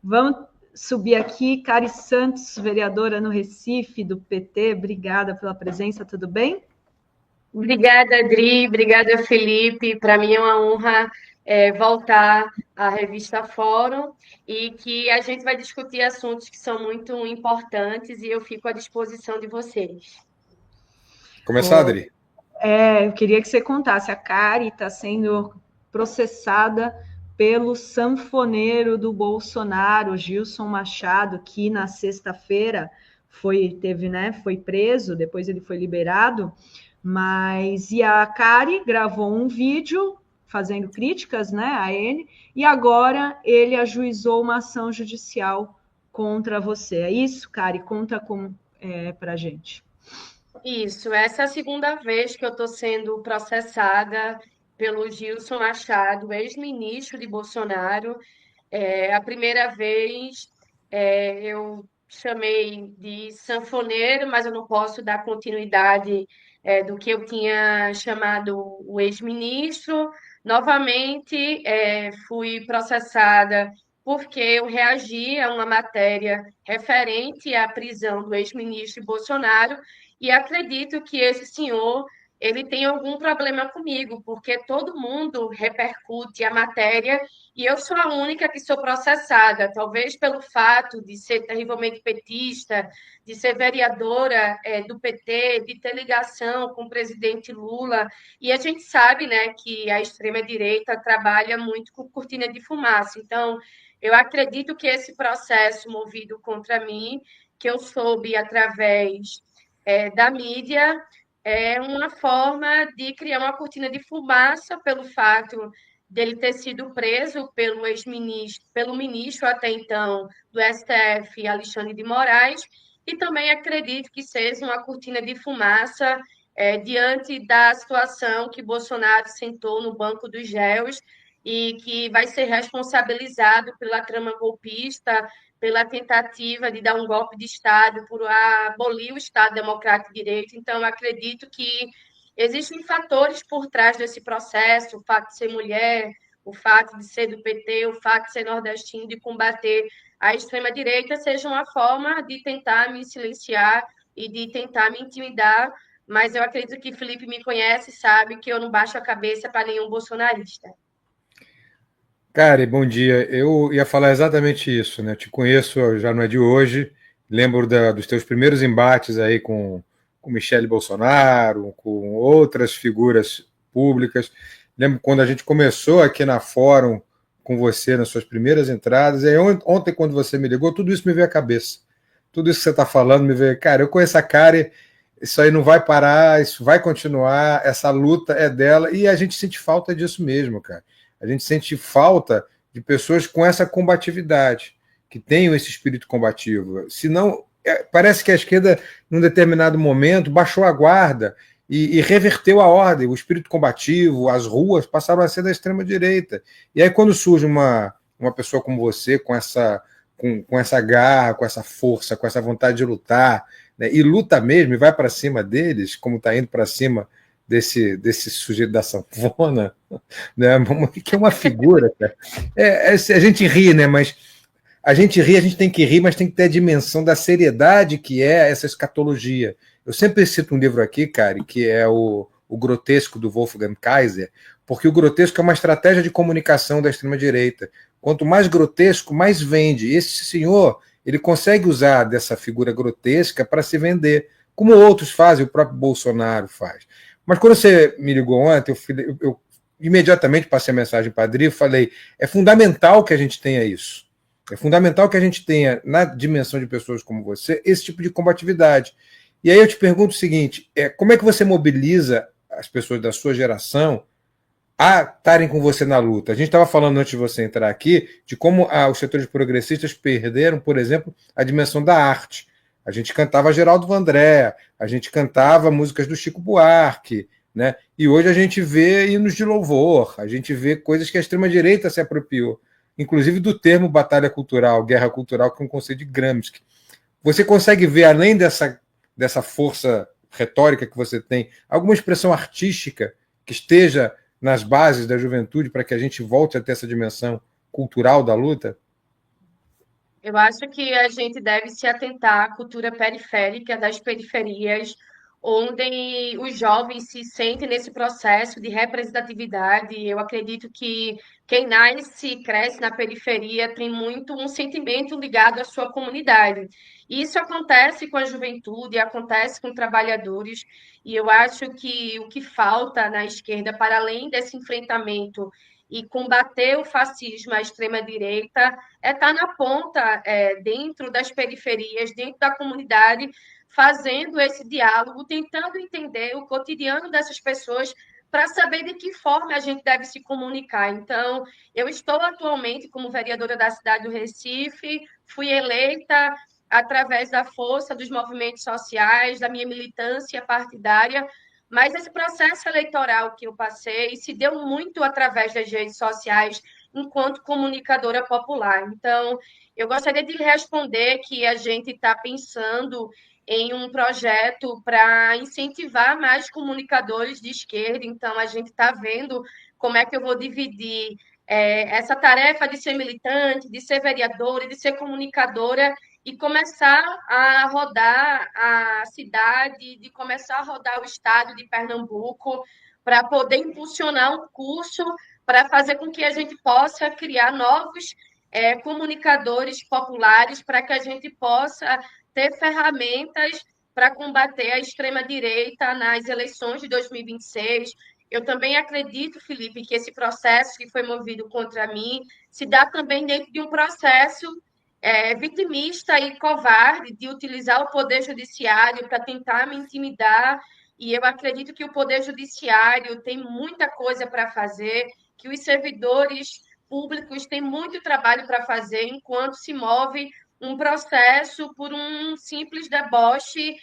Vamos subir aqui. Cari Santos, vereadora no Recife, do PT. Obrigada pela presença, tudo bem? Obrigada, Adri. Obrigada, Felipe. Para mim é uma honra voltar à revista Fórum e que a gente vai discutir assuntos que são muito importantes e eu fico à disposição de vocês. Começar, Adri? Eu queria que você contasse. A Cari está sendo processada pelo sanfoneiro do Bolsonaro, Gilson Machado, que na sexta-feira foi preso, depois ele foi liberado. E a Cari gravou um vídeo fazendo críticas, né, a ele, e agora ele ajuizou uma ação judicial contra você. É isso, Cari? Conta para a gente. Isso, essa é a segunda vez que eu estou sendo processada pelo Gilson Machado, ex-ministro de Bolsonaro. A primeira vez eu chamei de sanfoneiro, mas eu não posso dar continuidade do que eu tinha chamado o ex-ministro. Novamente, fui processada porque eu reagi a uma matéria referente à prisão do ex-ministro Bolsonaro e acredito que esse senhor ele tem algum problema comigo, porque todo mundo repercute a matéria e eu sou a única que sou processada, talvez pelo fato de ser terrivelmente petista, de ser vereadora do PT, de ter ligação com o presidente Lula. E a gente sabe, né, que a extrema-direita trabalha muito com cortina de fumaça. Então, eu acredito que esse processo movido contra mim, que eu soube através da mídia, é uma forma de criar uma cortina de fumaça pelo fato dele ter sido preso pelo ex-ministro, pelo ministro até então do STF, Alexandre de Moraes, e também acredito que seja uma cortina de fumaça diante da situação que Bolsonaro sentou no banco dos réus e que vai ser responsabilizado pela trama golpista, pela tentativa de dar um golpe de Estado, por abolir o Estado Democrático de Direito. Então, eu acredito que existem fatores por trás desse processo, o fato de ser mulher, o fato de ser do PT, o fato de ser nordestino, de combater a extrema-direita, seja uma forma de tentar me silenciar e de tentar me intimidar, mas eu acredito que Felipe me conhece, sabe que eu não baixo a cabeça para nenhum bolsonarista. Cara, bom dia. Eu ia falar exatamente isso, né? Te conheço, já não é de hoje. Lembro dos teus primeiros embates aí com Michele Bolsonaro, com outras figuras públicas. Lembro quando a gente começou aqui na Fórum com você nas suas primeiras entradas. E aí, ontem, quando você me ligou, tudo isso me veio à cabeça. Tudo isso que você está falando me veio. Cara, eu conheço a Kari, isso aí não vai parar, isso vai continuar, essa luta é dela, e a gente sente falta disso mesmo, cara. A gente sente falta de pessoas com essa combatividade, que tenham esse espírito combativo. Senão, parece que a esquerda, num determinado momento, baixou a guarda e reverteu a ordem. O espírito combativo, as ruas passaram a ser da extrema-direita. E aí, quando surge uma pessoa como você, com essa garra, com essa força, com essa vontade de lutar, né, e luta mesmo, e vai para cima deles, como está indo para cima desse sujeito da sanfona, né, que é uma figura, cara. A gente ri, né, mas a gente tem que rir, mas tem que ter a dimensão da seriedade que é essa escatologia. Eu sempre cito um livro aqui, cara, que é o Grotesco, do Wolfgang Kaiser, porque o grotesco é uma estratégia de comunicação da extrema-direita. Quanto mais grotesco, mais vende. Esse senhor, ele consegue usar dessa figura grotesca para se vender, como outros fazem, o próprio Bolsonaro faz. Mas quando você me ligou ontem, eu imediatamente passei a mensagem para a Adri e falei, é fundamental que a gente tenha isso. É fundamental que a gente tenha, na dimensão de pessoas como você, esse tipo de combatividade. E aí eu te pergunto o seguinte, como é que você mobiliza as pessoas da sua geração a estarem com você na luta? A gente estava falando antes de você entrar aqui de como os setores progressistas perderam, por exemplo, a dimensão da arte. A gente cantava Geraldo Vandré, a gente cantava músicas do Chico Buarque, né? E hoje a gente vê hinos de louvor, a gente vê coisas que a extrema-direita se apropriou, inclusive do termo batalha cultural, guerra cultural, que é um conceito de Gramsci. Você consegue ver, além dessa força retórica que você tem, alguma expressão artística que esteja nas bases da juventude para que a gente volte a ter essa dimensão cultural da luta? Eu acho que a gente deve se atentar à cultura periférica das periferias, onde os jovens se sentem nesse processo de representatividade. Eu acredito que quem nasce e cresce na periferia tem muito um sentimento ligado à sua comunidade. E isso acontece com a juventude, acontece com trabalhadores, e eu acho que o que falta na esquerda, para além desse enfrentamento e combater o fascismo, a extrema-direita, é estar na ponta, dentro das periferias, dentro da comunidade, fazendo esse diálogo, tentando entender o cotidiano dessas pessoas para saber de que forma a gente deve se comunicar. Então, eu estou atualmente como vereadora da cidade do Recife, fui eleita através da força dos movimentos sociais, da minha militância partidária, mas esse processo eleitoral que eu passei se deu muito através das redes sociais, enquanto comunicadora popular. Então, eu gostaria de responder que a gente está pensando em um projeto para incentivar mais comunicadores de esquerda. Então, a gente está vendo como é que eu vou dividir essa tarefa de ser militante, de ser vereadora, de ser comunicadora e começar a rodar a cidade, de começar a rodar o estado de Pernambuco para poder impulsionar um curso para fazer com que a gente possa criar novos comunicadores populares para que a gente possa ter ferramentas para combater a extrema-direita nas eleições de 2026. Eu também acredito, Felipe, que esse processo que foi movido contra mim se dá também dentro de um processo vitimista e covarde de utilizar o poder judiciário para tentar me intimidar. E eu acredito que o poder judiciário tem muita coisa para fazer, que os servidores públicos têm muito trabalho para fazer enquanto se move um processo por um simples deboche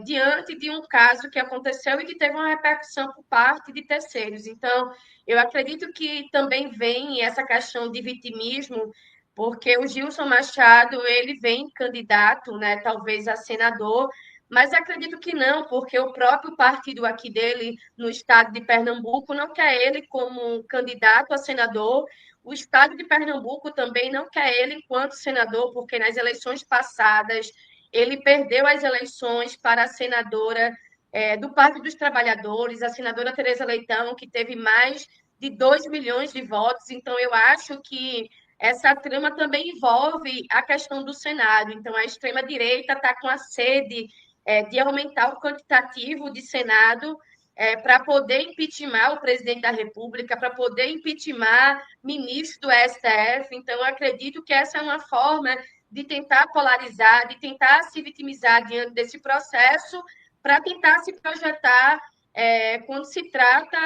diante de um caso que aconteceu e que teve uma repercussão por parte de terceiros. Então, eu acredito que também vem essa questão de vitimismo, porque o Gilson Machado ele vem candidato, né, talvez a senador, mas acredito que não, porque o próprio partido aqui dele, no estado de Pernambuco, não quer ele como candidato a senador. O estado de Pernambuco também não quer ele enquanto senador, porque nas eleições passadas ele perdeu as eleições para a senadora do Partido dos Trabalhadores, a senadora Tereza Leitão, que teve mais de 2 milhões de votos. Então, eu acho que essa trama também envolve a questão do Senado. Então, a extrema-direita está com a sede de aumentar o quantitativo de Senado para poder impeachment o presidente da República, para poder impeachment ministro do STF. Então, eu acredito que essa é uma forma de tentar polarizar, de tentar se vitimizar diante desse processo, para tentar se projetar quando se trata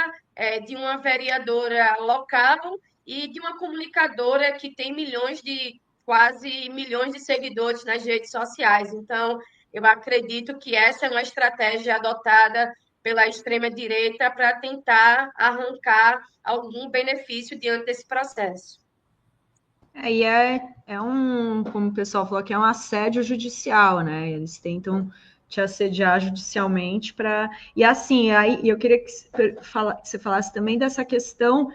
de uma vereadora local e de uma comunicadora que tem quase milhões de seguidores nas redes sociais. Então, eu acredito que essa é uma estratégia adotada pela extrema-direita para tentar arrancar algum benefício diante desse processo. E é um, como o pessoal falou aqui, é um assédio judicial, né? Eles tentam te assediar judicialmente para. E assim, aí eu queria que você falasse também dessa questão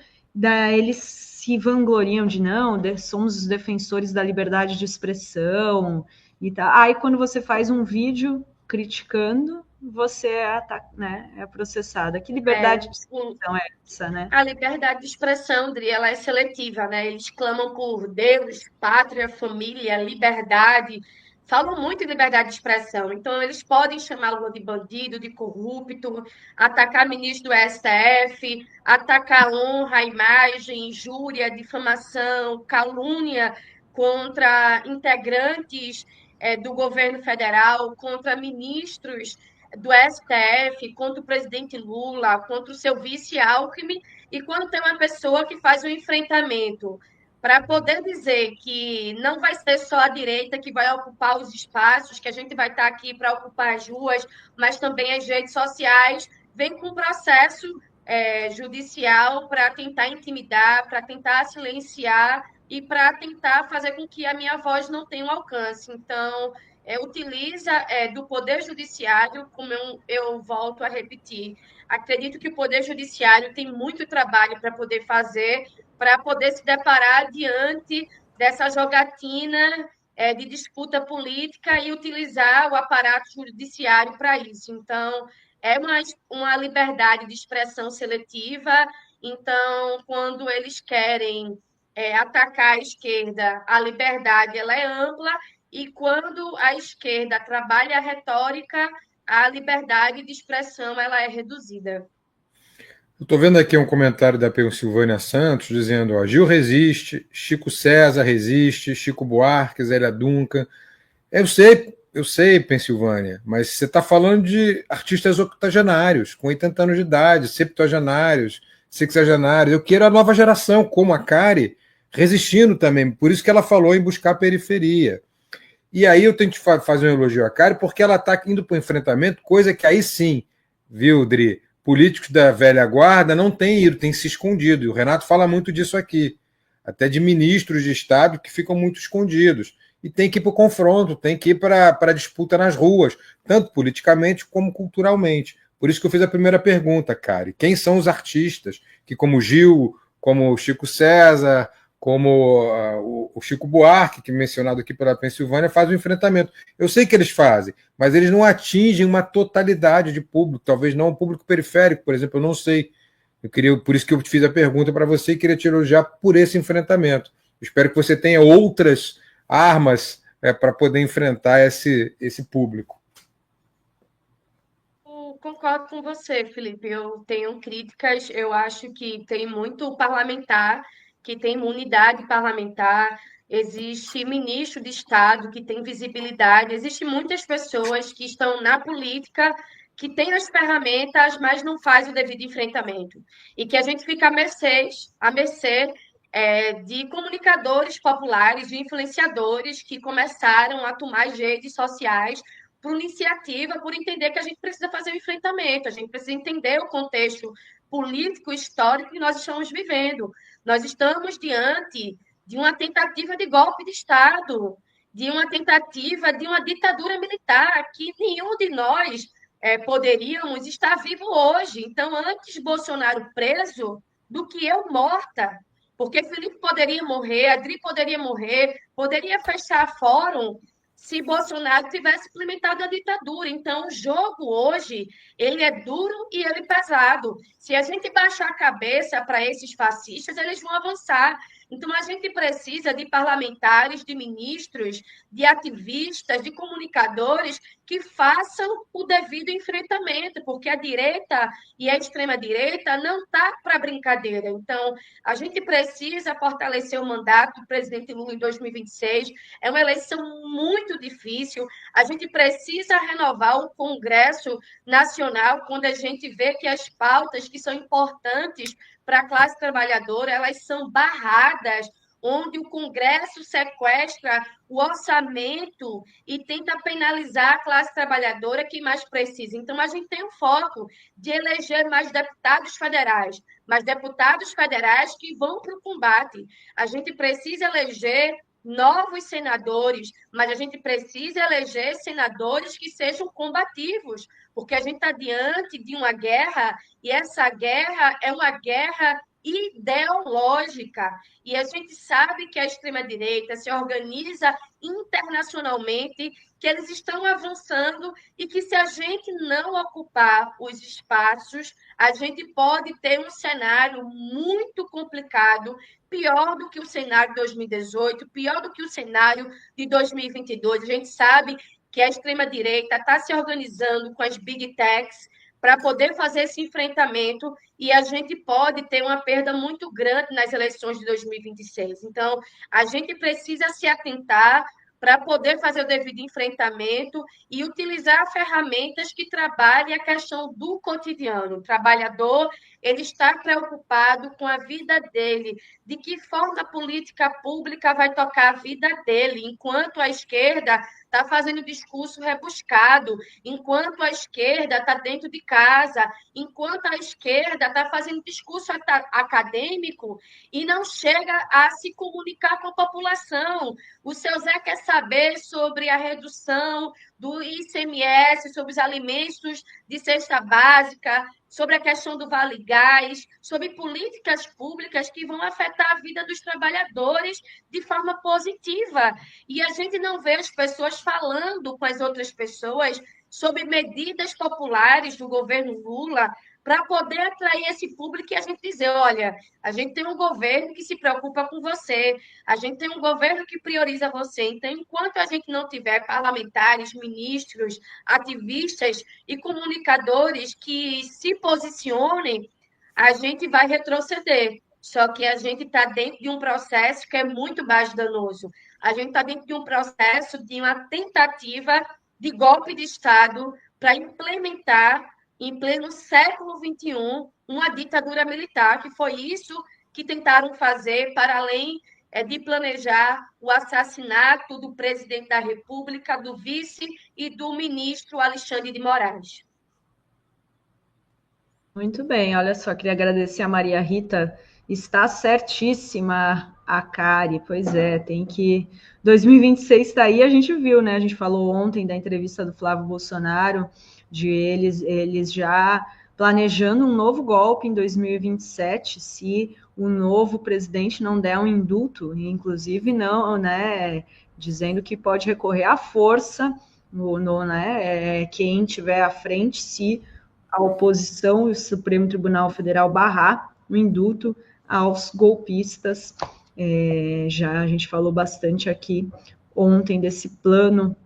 eles se vangloriam de não, somos os defensores da liberdade de expressão e tal. Aí quando você faz um vídeo criticando, você é processada. Que liberdade de expressão é essa, né? A liberdade de expressão, Dri, ela é seletiva, né? Eles clamam por Deus, pátria, família, liberdade. Falam muito em liberdade de expressão. Então, eles podem chamar Lula de bandido, de corrupto, atacar ministro do STF, atacar honra, imagem, injúria, difamação, calúnia contra integrantes do governo federal, contra ministros do STF, contra o presidente Lula, contra o seu vice Alckmin, e quando tem uma pessoa que faz um enfrentamento para poder dizer que não vai ser só a direita que vai ocupar os espaços, que a gente vai estar aqui para ocupar as ruas, mas também as redes sociais, vem com um processo judicial para tentar intimidar, para tentar silenciar e para tentar fazer com que a minha voz não tenha um alcance. Então, utiliza do Poder Judiciário, como eu volto a repetir. Acredito que o Poder Judiciário tem muito trabalho para poder fazer, para poder se deparar diante dessa jogatina de disputa política e utilizar o aparato judiciário para isso. Então, é uma liberdade de expressão seletiva. Então, quando eles querem atacar a esquerda, a liberdade ela é ampla, e quando a esquerda trabalha a retórica, a liberdade de expressão ela é reduzida. Eu estou vendo aqui um comentário da Silvânia Santos dizendo: ó, Gil resiste, Chico César resiste, Chico Buarque, Zélia Duncan. Eu sei, Pensilvânia, mas você está falando de artistas octogenários, com 80 anos de idade, septuagenários, sexagenários. Eu quero a nova geração, como a Kari, resistindo também. Por isso que ela falou em buscar a periferia. E aí eu tenho que fazer um elogio à Kari, porque ela está indo para o enfrentamento, coisa que aí sim, viu, Dri? Políticos da velha guarda não têm ido, têm se escondido. E o Renato fala muito disso aqui. Até de ministros de Estado que ficam muito escondidos. E tem que ir para o confronto, tem que ir para a disputa nas ruas, tanto politicamente como culturalmente. Por isso que eu fiz a primeira pergunta, Kari. Quem são os artistas que, como Gil, como o Chico César, como o Chico Buarque, que é mencionado aqui pela Pensilvânia, faz o enfrentamento? Eu sei que eles fazem, mas eles não atingem uma totalidade de público, talvez não um público periférico, por exemplo, eu não sei. Por isso que eu te fiz a pergunta para você e queria te elogiar por esse enfrentamento. Espero que você tenha outras armas para poder enfrentar esse público. Eu concordo com você, Felipe. Eu tenho críticas. Eu acho que tem muito parlamentar que tem imunidade parlamentar. Existe ministro de Estado que tem visibilidade. Existem muitas pessoas que estão na política que têm as ferramentas, mas não faz o devido enfrentamento. E que a gente fica à mercê de comunicadores populares, de influenciadores que começaram a tomar as redes sociais por iniciativa, por entender que a gente precisa fazer o enfrentamento, a gente precisa entender o contexto político, histórico que nós estamos vivendo. Nós estamos diante de uma tentativa de golpe de Estado, de uma tentativa de uma ditadura militar que nenhum de nós poderíamos estar vivo hoje. Então, antes Bolsonaro preso do que eu morta, porque Felipe poderia morrer, Adri poderia morrer, poderia fechar fórum se Bolsonaro tivesse implementado a ditadura. Então, o jogo hoje, ele é duro e ele é pesado. Se a gente baixar a cabeça para esses fascistas, eles vão avançar. Então, a gente precisa de parlamentares, de ministros, de ativistas, de comunicadores que façam o devido enfrentamento, porque a direita e a extrema-direita não está para brincadeira. Então, a gente precisa fortalecer o mandato do presidente Lula em 2026. É uma eleição muito difícil. A gente precisa renovar o Congresso Nacional quando a gente vê que as pautas que são importantes para a classe trabalhadora, elas são barradas, onde o Congresso sequestra o orçamento e tenta penalizar a classe trabalhadora que mais precisa. Então, a gente tem o foco de eleger mais deputados federais, mas deputados federais que vão para o combate. A gente precisa eleger novos senadores, mas a gente precisa eleger senadores que sejam combativos, porque a gente está diante de uma guerra, e essa guerra é uma guerra ideológica. E a gente sabe que a extrema-direita se organiza internacionalmente, que eles estão avançando e que se a gente não ocupar os espaços, a gente pode ter um cenário muito complicado, pior do que o cenário de 2018, pior do que o cenário de 2022. A gente sabe que a extrema-direita está se organizando com as big techs para poder fazer esse enfrentamento, e a gente pode ter uma perda muito grande nas eleições de 2026. Então, a gente precisa se atentar para poder fazer o devido enfrentamento e utilizar ferramentas que trabalhem a questão do cotidiano. O trabalhador, ele está preocupado com a vida dele, de que forma a política pública vai tocar a vida dele, enquanto a esquerda está fazendo discurso rebuscado, enquanto a esquerda está dentro de casa, enquanto a esquerda está fazendo discurso acadêmico e não chega a se comunicar com a população. O seu Zé quer saber saber sobre a redução do ICMS, sobre os alimentos de cesta básica, sobre a questão do Vale Gás, sobre políticas públicas que vão afetar a vida dos trabalhadores de forma positiva. E a gente não vê as pessoas falando com as outras pessoas sobre medidas populares do governo Lula para poder atrair esse público e a gente dizer, olha, a gente tem um governo que se preocupa com você, a gente tem um governo que prioriza você. Então, enquanto a gente não tiver parlamentares, ministros, ativistas e comunicadores que se posicionem, a gente vai retroceder. Só que a gente está dentro de um processo que é muito mais danoso. A gente está dentro de um processo de uma tentativa de golpe de Estado para implementar, em pleno século XXI, uma ditadura militar, que foi isso que tentaram fazer, para além de planejar o assassinato do presidente da República, do vice e do ministro Alexandre de Moraes. Muito bem, olha só, queria agradecer a Maria Rita, está certíssima a Kari, pois é, tem que... 2026 está aí, a gente viu, né, a gente falou ontem da entrevista do Flávio Bolsonaro, de eles já planejando um novo golpe em 2027, se o novo presidente não der um indulto, inclusive não, né, dizendo que pode recorrer à força, né, quem tiver à frente, se a oposição e o Supremo Tribunal Federal barrar o indulto aos golpistas. Já a gente falou bastante aqui ontem desse plano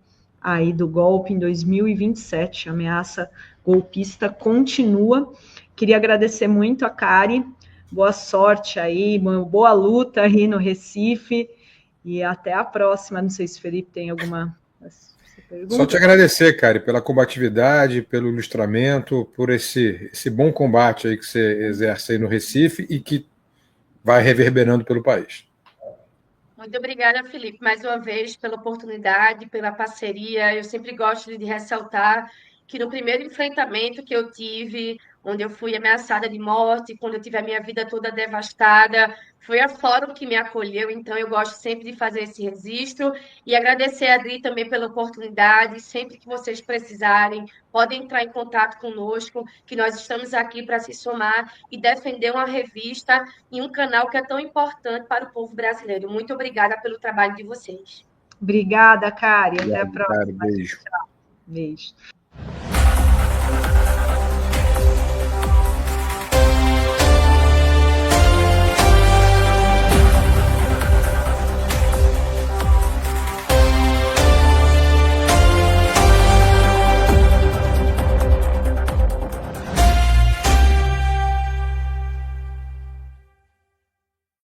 aí do golpe em 2027. A ameaça golpista continua. Queria agradecer muito a Kari. Boa sorte aí, boa luta aí no Recife. E até a próxima. Não sei se o Felipe tem alguma pergunta. Só te agradecer, Kari, pela combatividade, pelo ilustramento, por esse bom combate aí que você exerce aí no Recife e que vai reverberando pelo país. Muito obrigada, Felipe, mais uma vez, pela oportunidade, pela parceria. Eu sempre gosto de ressaltar que no primeiro enfrentamento que eu tive, onde eu fui ameaçada de morte, quando eu tive a minha vida toda devastada, foi a Fórum que me acolheu, então eu gosto sempre de fazer esse registro e agradecer a Adri também pela oportunidade. Sempre que vocês precisarem, podem entrar em contato conosco, que nós estamos aqui para se somar e defender uma revista e um canal que é tão importante para o povo brasileiro. Muito obrigada pelo trabalho de vocês. Obrigada, Kari. Até a próxima. Cara, beijo. Beijo.